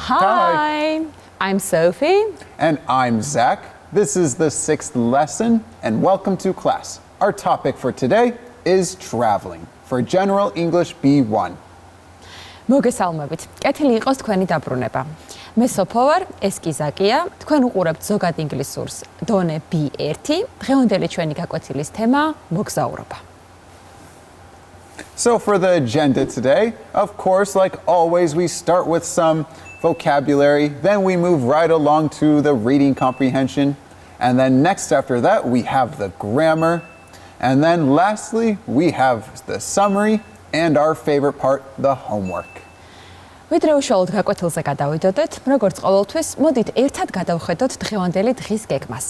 Hi, I'm Sophie. And I'm Zach. This is the 6th lesson, and welcome to class. Our topic for today is traveling for General English B1. მოგესალმებით. კეთილი იყოს თქვენი დაბრუნება. მე სოფო ვარ, ეს კი ზაკია. თქვენ უყურებთ ზოგად ინგლისურს დონე B1. დღევანდელი ჩვენი გაკვეთილის თემა მოგზაურობა. So for the agenda today, of course, like always, we start with some vocabulary, then we move right along to the reading comprehension, and then next after that, we have the grammar, and then lastly, we have the summary and our favorite part, the homework. ვიდრე უშუალოდ გაკვეთილზე გადავიდოდეთ, როგორც ყოველთვის, მოდით ერთად გადავხედოთ დღევანდელი დღის გეგმას.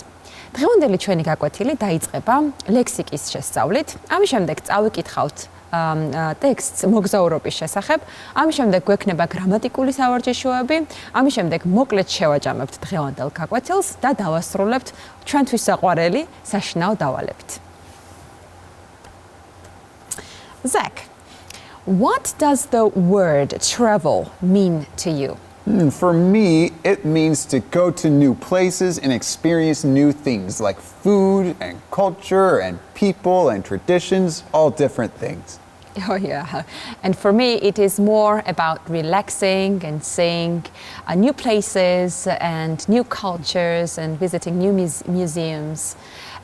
დღევანდელი ჩვენი გაკვეთილი დაიწყება ლექსიკის შესწავლით, ამის შემდეგ წავიკითხავთ ტექსტს მოგზაურობის შესახებ, ამის შემდეგ გვექნება გრამატიკული სავარჯიშოები, ამის შემდეგ მოკლედ შევაჯამებთ დღევანდელ გაკვეთილს და დავასრულებთ ჩვენთვის საყვარელი საშინაო დავალებით. Zach, what does the word travel mean to you? For me, it means to go to new places and experience new things like food and culture and people and traditions, all different things. Oh yeah, and for me it is more about relaxing and seeing new places and new cultures and visiting new museums.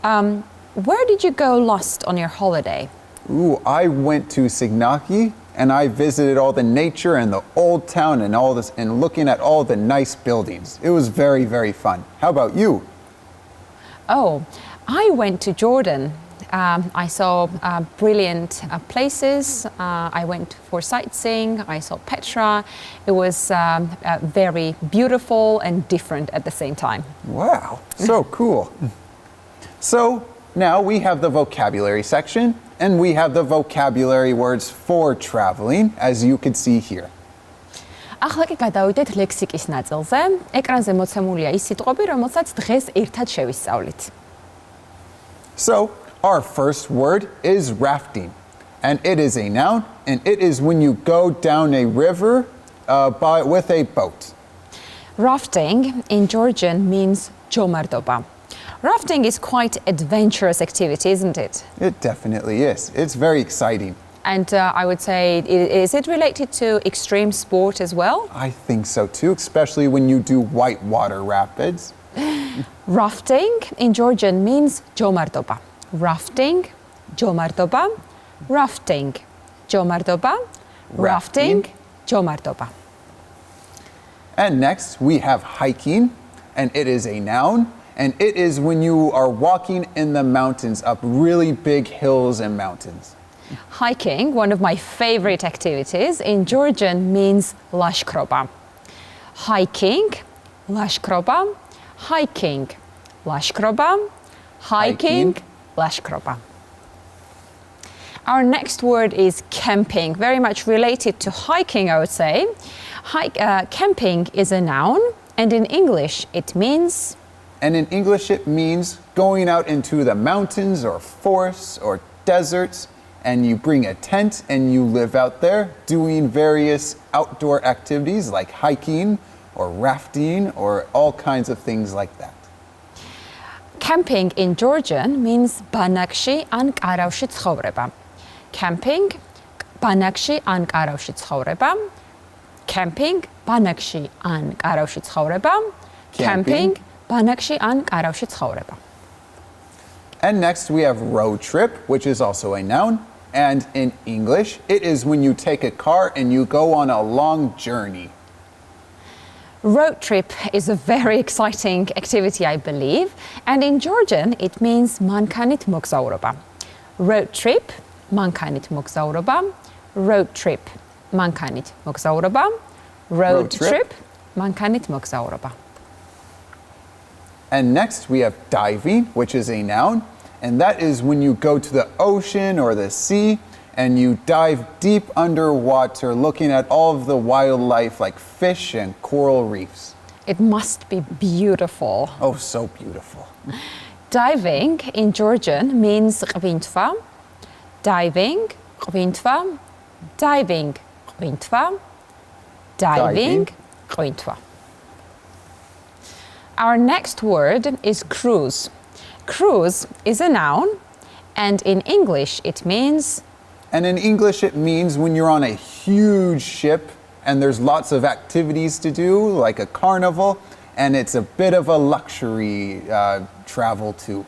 Where did you go last on your holiday? Ooh, I went to Signaki and I visited all the nature and the old town and all this and looking at all the nice buildings. It was very, very fun. How about you? Oh, I went to Jordan. I saw brilliant places. I went for sightseeing. I saw Petra. It was very beautiful and different at the same time. Wow, so cool. So now we have the vocabulary section and we have the vocabulary words for traveling, as you can see here. ახლა კი გადავიდეთ ლექსიკის ნაწილზე. ეკრანზე მოცემულია ის სიტყვები, რომელსაც დღეს ერთად შევისწავლით. So, our first word is rafting, and it is a noun, and it is when you go down a river with a boat. Rafting in Georgian means ჯომარდობა. Rafting is quite adventurous activity, isn't it? It definitely is. It's very exciting. And I would say, is it related to extreme sport as well? I think so too, especially when you do whitewater rapids. Rafting in Georgian means ჯომარდობა. Rafting, ჯომარდობა, rafting, ჯომარდობა, rafting, ჯომარდობა. And next we have hiking, and it is a noun, and it is when you are walking in the mountains up really big hills and mountains. Hiking, one of my favorite activities, in Georgian means ლაშქრობა. Hiking, ლაშქრობა, hiking, ლაშქრობა, hiking, ლაშქრობა. Our next word is camping, very much related to hiking, I would say. Camping is a noun, and in English it means... And in English it means going out into the mountains or forests or deserts, and you bring a tent and you live out there doing various outdoor activities like hiking or rafting or all kinds of things like that. Camping in Georgian means ბანაკში ან კარავში ცხოვრება. Camping, ბანაკში ან კარავში ცხოვრება. Camping, ბანაკში ან კარავში ცხოვრება. Camping, ბანაკში ან კარავში ცხოვრება. And next we have road trip, which is also a noun. And in English, it is when you take a car and you go on a long journey. Road trip is a very exciting activity, I believe. And in Georgian, it means მანქანით მოგზაურობა. Road trip, მანქანით მოგზაურობა. Road trip, მანქანით მოგზაურობა. Road trip, მანქანით მოგზაურობა. And next we have diving, which is a noun. And that is when you go to the ocean or the sea and you dive deep underwater looking at all of the wildlife like fish and coral reefs. It must be beautiful. Oh, so beautiful. Diving in Georgian means ყვინთვა. Diving, ყვინთვა. Diving, ყვინთვა. Diving, ყვინთვა. Our next word is cruise. Cruise is a noun, and in English it means... And in English, it means when you're on a huge ship and there's lots of activities to do, like a carnival, and it's a bit of a luxury travel too.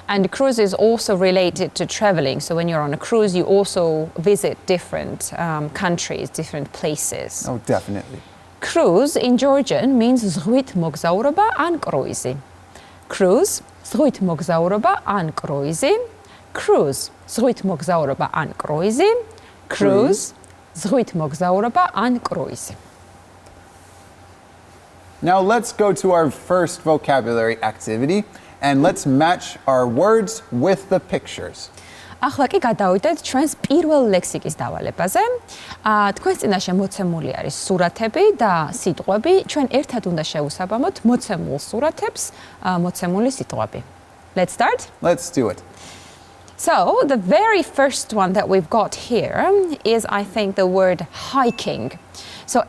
And cruise is also related to traveling. So when you're on a cruise, you also visit different countries, different places. Oh, definitely. Cruise in Georgian means ზღვით მოგზაურობა ან კრუიზი. Cruise, ზღვით მოგზაურობა ან კრუიზი. Cruise, ზღვით მოგზაურობა ან კრუიზი. Cruise, ზღვით მოგზაურობა ან კრუიზი. Now let's go to our first vocabulary activity and let's match our words with the pictures. ახლა კი გადავიდეთ ჩვენს პირველ ლექსიკის დავალებაზე. თქვენს წინაშე მოცემული არის სურათები და სიტყვები. ჩვენ ერთად უნდა შევუსაბამოთ მოცემულ სურათებს, მოცემული სიტყვები. Let's start? Let's do it. So, the very first one that we've got here is, I think, the word hiking. So,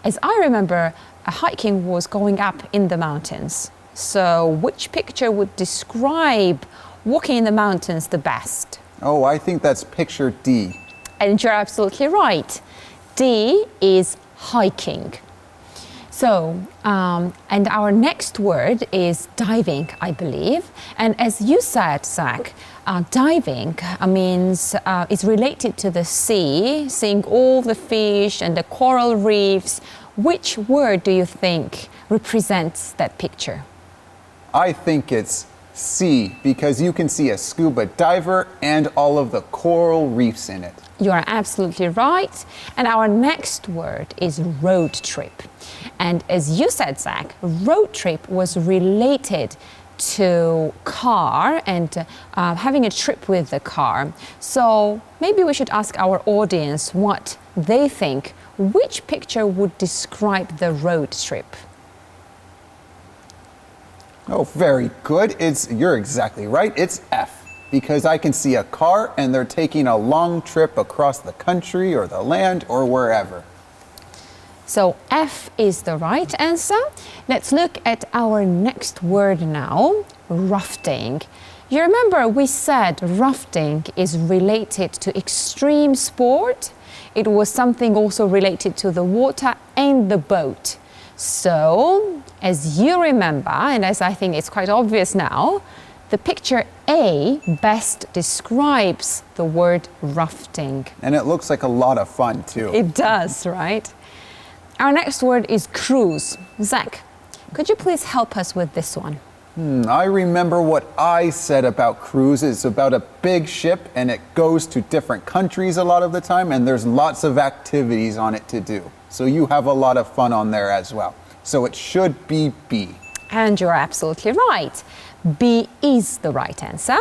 as I remember, hiking was going up in the mountains. So, which picture would describe walking in the mountains the best? Oh, I think that's picture D. And you're absolutely right. D is hiking. So, and our next word is diving, I believe. And as you said, Zach, diving means is related to the sea, seeing all the fish and the coral reefs. Which word do you think represents that picture? I think it's C, because you can see a scuba diver and all of the coral reefs in it. You are absolutely right. And our next word is road trip. And as you said, Zach, road trip was related to car and having a trip with the car. So maybe we should ask our audience what they think. Which picture would describe the road trip? Oh, very good. You're exactly right. It's F, because I can see a car and they're taking a long trip across the country or the land or wherever. So F is the right answer. Let's look at our next word now, rafting. You remember we said rafting is related to extreme sport. It was something also related to the water and the boat. So, as you remember, and as I think it's quite obvious now, the picture A best describes the word rafting. And it looks like a lot of fun too. It does, right? Our next word is cruise. Zach, could you please help us with this one? I remember what I said about cruise. It's about a big ship and it goes to different countries a lot of the time and there's lots of activities on it to do. So you have a lot of fun on there as well. So it should be B. And you're absolutely right. B is the right answer.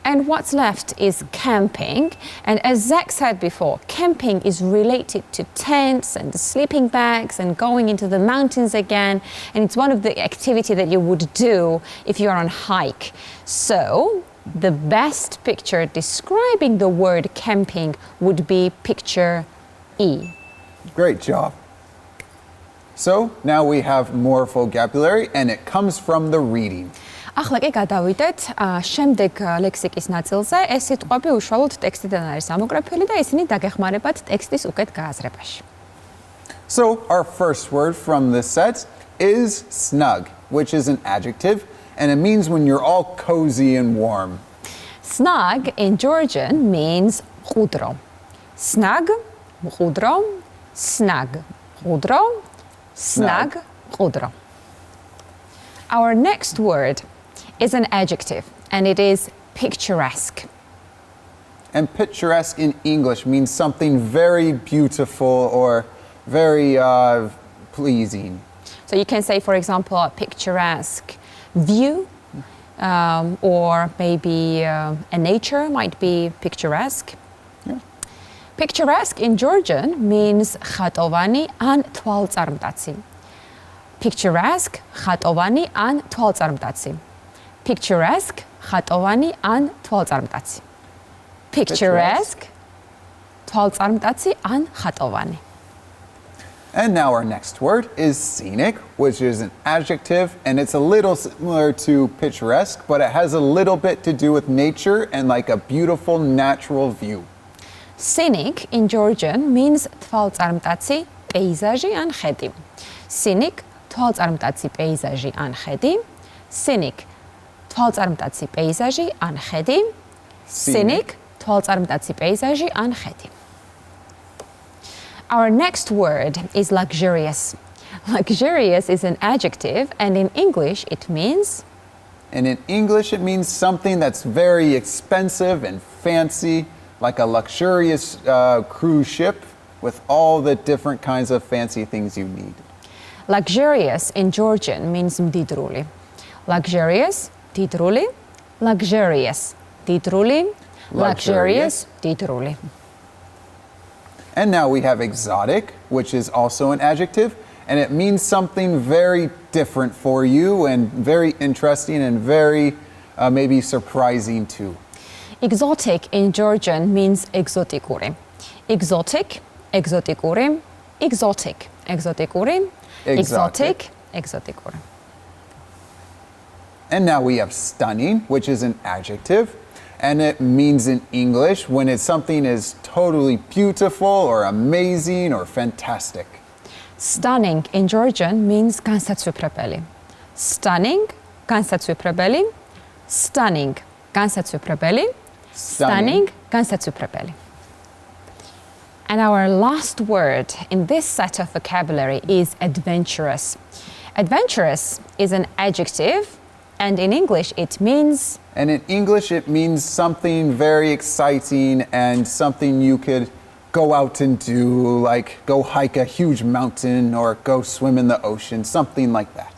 And what's left is camping. And as Zach said before, camping is related to tents and sleeping bags and going into the mountains again. And it's one of the activity that you would do if you're on hike. So the best picture describing the word camping would be picture E. Great job. So now we have more vocabulary and it comes from the reading. ახლა კი გადავიდეთ შემდეგ ლექსიკის ნაწილზე. ეს სიტყვები უშუალოდ ტექსტიდან არის ამოგრაფილი და ისინი დაგეხმარებათ ტექსტის უკეთ გააზრებაში. So our first word from this set is snug, which is an adjective and it means when you're all cozy and warm. Snug in Georgian means მყუდრო. Snug, მყუდრო, snug, მყუდრო, snug, მყუდრო. Our next word is an adjective, and it is picturesque. And picturesque in English means something very beautiful or very pleasing. So you can say, for example, a picturesque view, or maybe a nature might be picturesque. Yeah. Picturesque in Georgian means ხატოვანი ან თვალწარმტაცი. Picturesque, ხატოვანი ან თვალწარმტაცი. Picturesque, ხატოვანი ან თვალწარმტაცი. Picturesque, თვალწარმტაცი ან ხატოვანი. And now our next word is scenic, which is an adjective, and it's a little similar to picturesque, but it has a little bit to do with nature and like a beautiful natural view. Scenic in Georgian means თვალწარმტაცი, პეიზაჟი ან ხედი. Scenic თვალწარმტაცი, პეიზაჟი ან ხედი. Scenic თვალწარმტაცი, პეიზაჟი ან ხედი. Scenic თვალწარმტაცი, პეიზაჟი ან ხედი. Our next word is luxurious. Luxurious is an adjective, and in English it means something that's very expensive and fancy, like a luxurious cruise ship with all the different kinds of fancy things you need. Luxurious in Georgian means mdidruli. Luxurious, didruli. Luxurious, didruli. Luxurious, didruli. And now we have exotic, which is also an adjective, and it means something very different for you and very interesting and very maybe surprising too. Exotic in Georgian means exotikuri. Exotic, exotikuri. Exotic, exotikuri. Exotic, exotikuri. And now we have stunning, which is an adjective. And it means in English when it's something is totally beautiful or amazing or fantastic. Stunning in Georgian means განსაცვიფრებელი. Stunning, განსაცვიფრებელი. Stunning, განსაცვიფრებელი. Stunning, განსაცვიფრებელი. And our last word in this set of vocabulary is adventurous. Adventurous is an adjective, and in English it means something very exciting and something you could go out and do, like go hike a huge mountain or go swim in the ocean, something like that.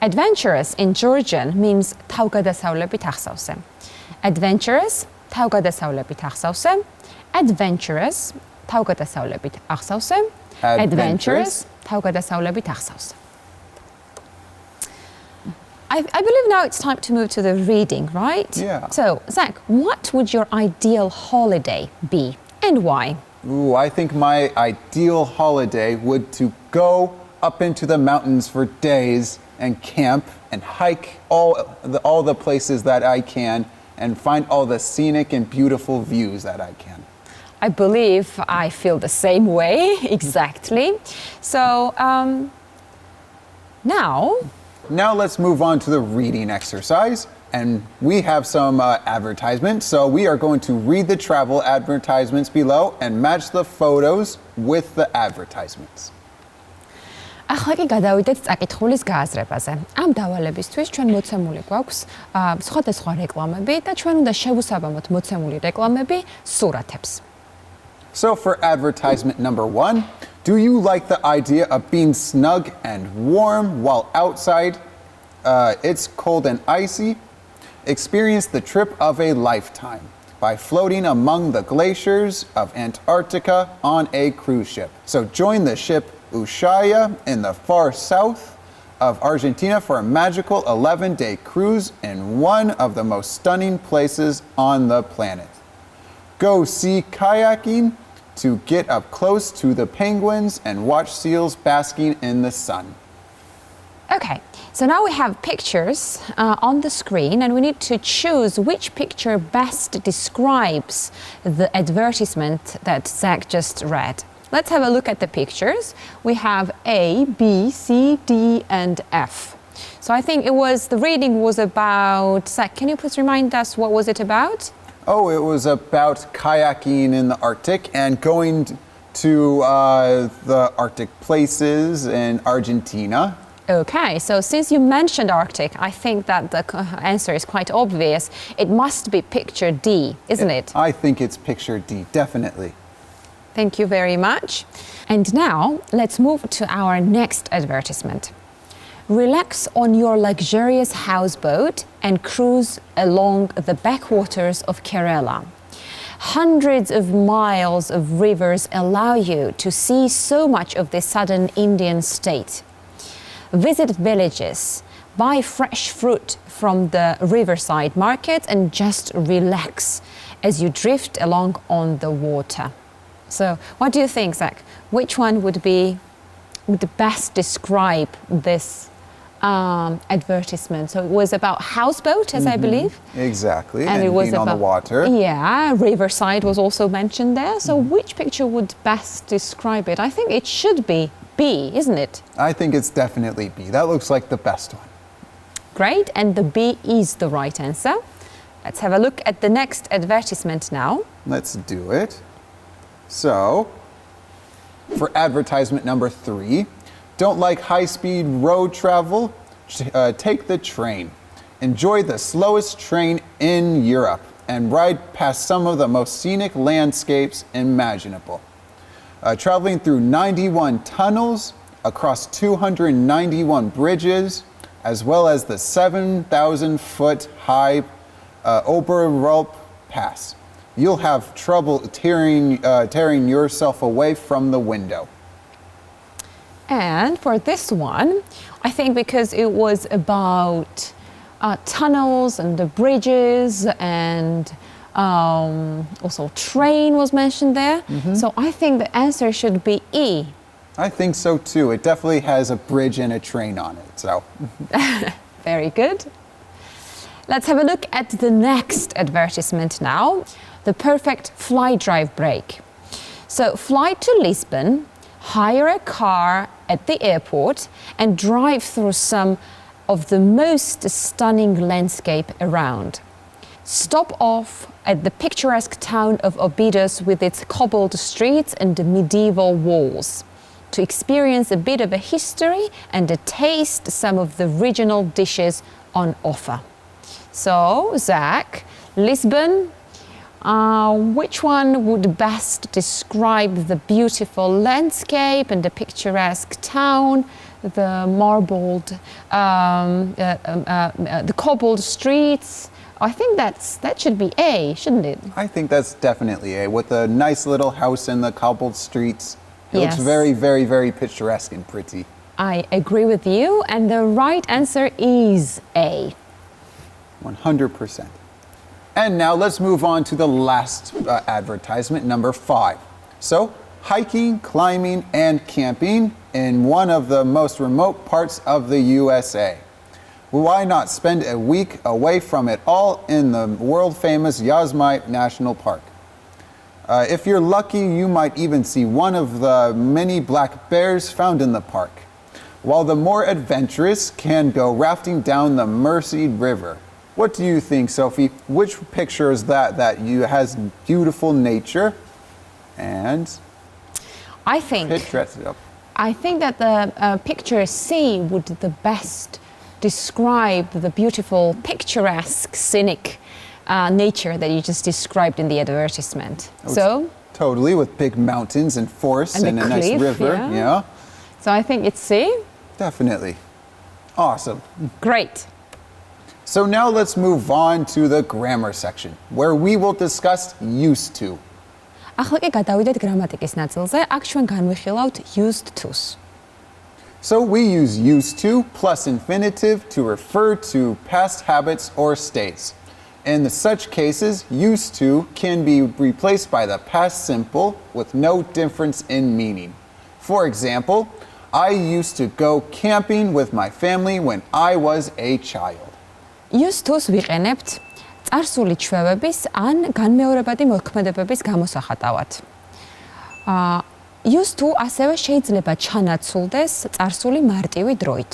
Adventurous in Georgian means თავგადასავლებით ახსავსე. Adventurous, თავგადასავლებით ახსავსე. Adventurous, თავგადასავლებით ახსავსე. Adventurous, თავგადასავლებით ახსავსე. I believe now it's time to move to the reading, right? Yeah. So, Zach, what would your ideal holiday be and why? Ooh, I think my ideal holiday would to go up into the mountains for days and camp and hike all the places that I can and find all the scenic and beautiful views that I can. I believe I feel the same way, exactly. So, Now let's move on to the reading exercise, and we have some advertisements. So we are going to read the travel advertisements below and match the photos with the advertisements. ახლა კი გადავიდეთ წაკითხulis გააზრებაზე. ამ დავალებისთვის ჩვენ მოცემული გვაქვს სხვადასხვა რეკლამები და ჩვენ უნდა შევუსაბამოთ მოცემული რეკლამები სურათებს. So for advertisement number 1, do you like the idea of being snug and warm while outside? It's cold and icy. Experience the trip of a lifetime by floating among the glaciers of Antarctica on a cruise ship. So join the ship Ushuaia in the far south of Argentina for a magical 11-day cruise in one of the most stunning places on the planet. Go sea kayaking to get up close to the penguins and watch seals basking in the sun. Okay, so now we have pictures on the screen and we need to choose which picture best describes the advertisement that Zach just read. Let's have a look at the pictures. We have A, B, C, D, and F. So I think the reading was about, Zach, can you please remind us what was it about? Oh, it was about kayaking in the Arctic and going to the Arctic places in Argentina. Okay, so since you mentioned Arctic, I think that the answer is quite obvious. It must be picture D, isn't it? I think it's picture D, definitely. Thank you very much. And now let's move to our next advertisement. Relax on your luxurious houseboat and cruise along the backwaters of Kerala. Hundreds of miles of rivers allow you to see so much of the southern Indian state. Visit villages, buy fresh fruit from the riverside markets, and just relax as you drift along on the water. So, what do you think, Zach? Which one would be would best describe this advertisement? So it was about houseboat, as I believe. Exactly, And and it was being on the about- water. Yeah, riverside was also mentioned there. So which picture would best describe it? I think it should be B, isn't it? I think it's definitely B. That looks like the best one. Great, and the B is the right answer. Let's have a look at the next advertisement now. Let's do it. So, for advertisement number 3, don't like high-speed road travel? Take the train. Enjoy the slowest train in Europe and ride past some of the most scenic landscapes imaginable. Traveling through 91 tunnels, across 291 bridges, as well as the 7,000-foot high Oberalp Pass. You'll have trouble tearing yourself away from the window. And for this one, I think because it was about tunnels and the bridges and also train was mentioned there. So I think the answer should be E. I think so too. It definitely has a bridge and a train on it. So, Very good. Let's have a look at the next advertisement now. The perfect fly drive break. So fly to Lisbon, hire a car at the airport and drive through some of the most stunning landscape around. Stop off at the picturesque town of Obidos with its cobbled streets and medieval walls to experience a bit of a history and to taste some of the regional dishes on offer. So, Zach, Lisbon, which one would best describe the beautiful landscape and the picturesque town, the marbled, the cobbled streets? I think that should be A, shouldn't it? I think that's definitely A. With a nice little house in the cobbled streets. It looks Yes. very, very, very picturesque and pretty. I agree with you, and the right answer is A. 100%. And now let's move on to the last advertisement, number 5. So, hiking, climbing, and camping in one of the most remote parts of the USA. Why not spend a week away from it all in the world-famous Yosemite National Park? If you're lucky, you might even see one of the many black bears found in the park. While the more adventurous can go rafting down the Merced River. What do you think, Sophie? Which picture is that has beautiful nature and I think picturesque? I think that the picture C would the best describe the beautiful, picturesque, scenic nature that you just described in the advertisement. So, Totally, with big mountains and forests and a a nice cliff, river. yeah. So I think it's C. Definitely. Awesome. Great. So now let's move on to the grammar section, where we will discuss used to. ახლა კი გადავიდეთ გრამატიკის ნაწილზე. აქ ჩვენ განვიხილავთ used to-ს. So we use used to plus infinitive to refer to past habits or states. In such cases, used to can be replaced by the past simple with no difference in meaning. For example, I used to go camping with my family when I was a child. used to-ს ვიყენებთ წარსული ჩვევების ან განმეორებადი მოქმედებების გამოსახატავად. used to ასევე შეიძლება ჩანაცვლდეს წარსული მარტივი დროით.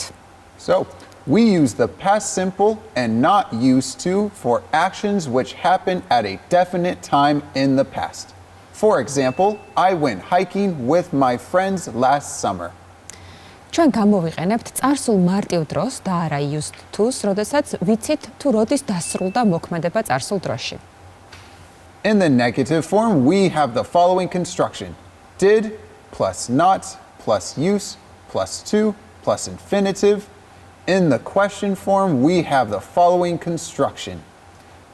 So, we use the past simple and not used to for actions which happen at a definite time in the past. For example, I went hiking with my friends last summer. ჩვენ გამოვიყენებთ წარსულ მარტივ დროს და არა used to-ს, როდესაც ვიცით თუ როდის დასრულდა მოქმედება წარსულ დროში. In the negative form, we have the following construction. Did plus not plus use plus to plus infinitive. In the question form, we have the following construction.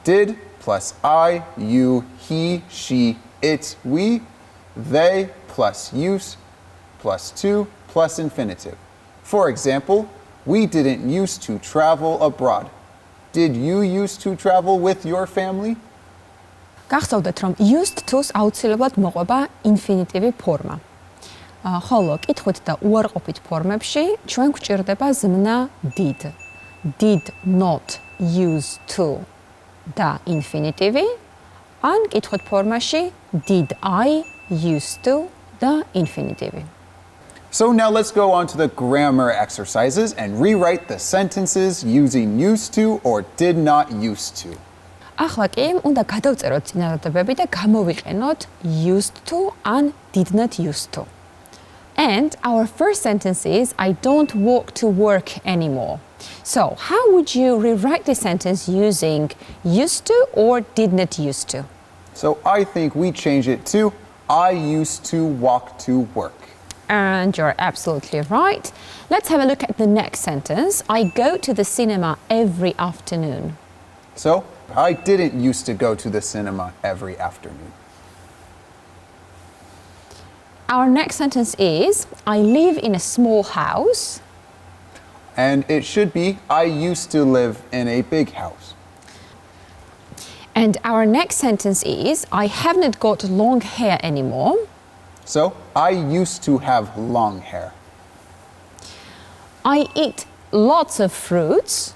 Did plus I, you, he, she, it, we. They plus use plus to plus infinitive. For example, we didn't used to travel abroad. Did you used to travel with your family? გახსოვდეთ, რომ used to-ს აუცილებლად მოყვება ინფინიტივი ფორმა. ხოლო კითხვით და უარყოფით ფორმებში ჩვენ გვჭირდება ზმნა did. Did not used to და infinitive. ან კითხვით ფორმაში did I used to და infinitive. So now let's go on to the grammar exercises and rewrite the sentences using used to or did not used to. ახლა კი უნდა გადავწეროთ წინადადებები და გამოვიყენოთ used to and did not used to. And our first sentence is I don't walk to work anymore. So, how would you rewrite this sentence using used to or did not used to? So I think we change it to I used to walk to work. And you're absolutely right. Let's have a look at the next sentence. I go to the cinema every afternoon. So I didn't used to go to the cinema every afternoon. Our next sentence is I live in a small house. And it should be I used to live in a big house. And our next sentence is I haven't got long hair anymore. So I used to have long hair. I eat lots of fruits.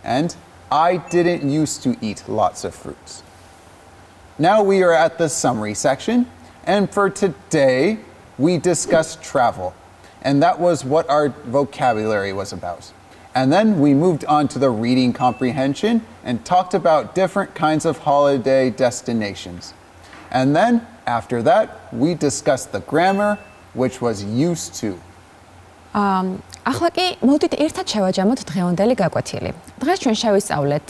And I didn't used to eat lots of fruits. Now we are at the summary section. And for today, we discussed travel. And that was what our vocabulary was about. And then we moved on to the reading comprehension and talked about different kinds of holiday destinations. And then after that, we discussed the grammar, which was used to. ახლა კი მოდით ერთად შევაჯამოთ დღევანდელი გაკვეთილი. დღეს ჩვენ შევისწავლეთ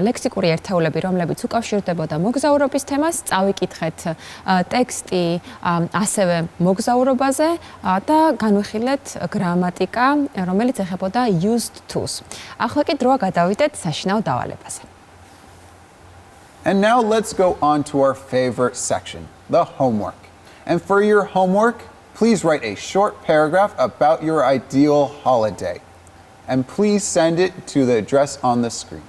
ლექსიკური ერთეულები, რომლებიც უკავშირდებოდა მოგზაურობის თემას, წავიკითხეთ ტექსტი ასევე მოგზაურობაზე და განვიხილეთ გრამატიკა, რომელიც ეხებოდა used to-ს. ახლა კი დროა გადავიდეთ საშინაო დავალებაზე. And now let's go on to our favorite section, the homework. And for your homework, please write a short paragraph about your ideal holiday. And please send it to the address on the screen.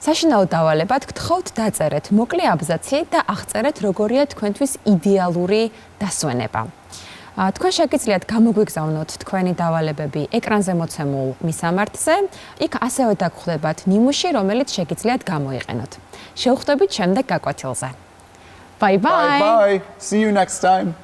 საშინაო დავალებად გთხოვთ დაწერეთ მოკლე აბზაცი და აღწერეთ როგორია თქვენთვის იდეალური დასვენება. თქვენ შეგიძლიათ გამოგვიგზავნოთ თქვენი დავალებები ეკრანზე მოცემულ მისამართზე. იქ ასევე დაგხვდებათ ნიმუში, რომელიც შეგიძლიათ გამოიყენოთ. შევხვდებით შემდეგ გაკვეთილზე. Bye bye. Bye bye. See you next time.